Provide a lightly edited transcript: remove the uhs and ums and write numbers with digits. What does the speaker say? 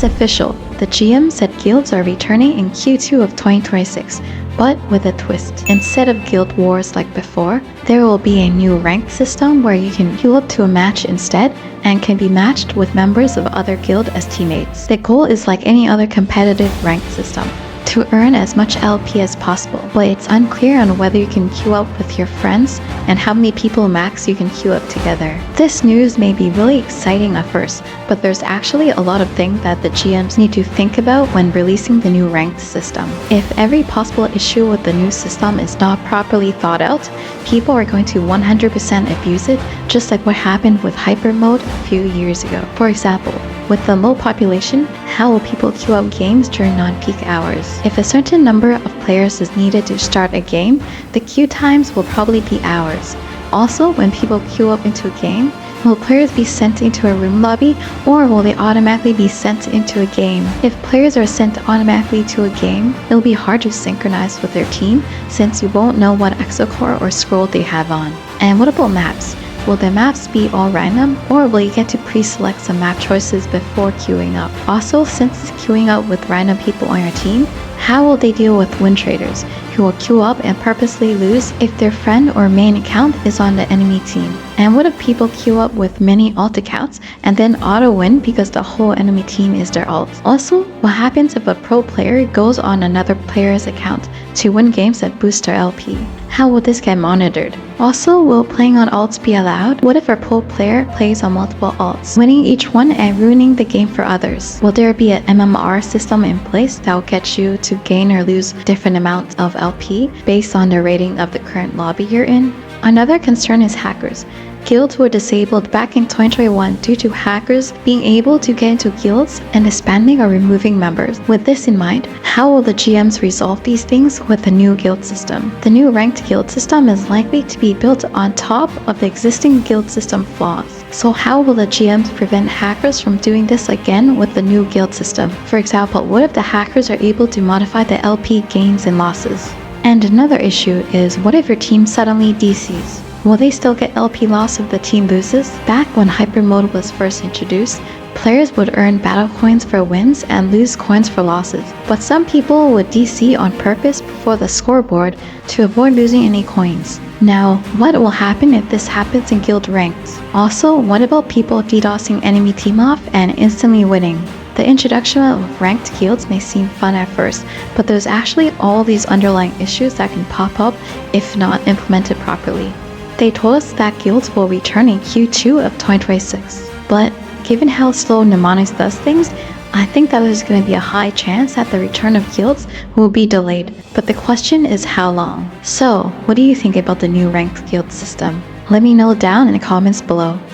It's official. The GM said guilds are returning in Q2 of 2026, but with a twist. Instead of guild wars like before, there will be a new ranked system where you can queue up to a match instead and can be matched with members of other guild as teammates. The goal is like any other competitive ranked system, to earn as much LP as possible, but it's unclear on whether you can queue up with your friends and how many people max you can queue up together. This news may be really exciting at first, but there's actually a lot of things that the GMs need to think about when releasing the new ranked system. If every possible issue with the new system is not properly thought out, people are going to 100% abuse it, just like what happened with Hyper Mode a few years ago. For example, with the low population, how will people queue up games during non-peak hours? If a certain number of players is needed to start a game, the queue times will probably be hours. Also, when people queue up into a game, will players be sent into a room lobby, or will they automatically be sent into a game? If players are sent automatically to a game, it'll be hard to synchronize with their team since you won't know what exocore or scroll they have on. And what about maps? Will the maps be all random, or will you get to pre-select some map choices before queuing up? Also, since it's queuing up with random people on your team, how will they deal with win traders who will queue up and purposely lose if their friend or main account is on the enemy team? And what if people queue up with many alt accounts and then auto win because the whole enemy team is their alt? Also, what happens if a pro player goes on another player's account to win games that boost their LP? How will this get monitored? Also, will playing on alts be allowed? What if a pro player plays on multiple alts, winning each one and ruining the game for others? Will there be an MMR system in place that will get you to gain or lose different amounts of LP based on the rating of the current lobby you're in? Another concern is hackers. Guilds were disabled back in 2021 due to hackers being able to get into guilds and disbanding or removing members. With this in mind, how will the GMs resolve these things with the new guild system? The new ranked guild system is likely to be built on top of the existing guild system flaws. So how will the GMs prevent hackers from doing this again with the new guild system? For example, what if the hackers are able to modify the LP gains and losses? And another issue is, what if your team suddenly DCs? Will they still get LP loss if the team loses? Back when Hyper Mode was first introduced, players would earn battle coins for wins and lose coins for losses. But some people would DC on purpose before the scoreboard to avoid losing any coins. Now, what will happen if this happens in guild ranks? Also, what about people DDoSing enemy team off and instantly winning? The introduction of ranked guilds may seem fun at first, but there's actually all these underlying issues that can pop up if not implemented properly. They told us that guilds will return in Q2 of 2026, but given how slow Nimonix does things, I think that there's going to be a high chance that the return of guilds will be delayed, but the question is how long. So, what do you think about the new ranked guild system? Let me know down in the comments below.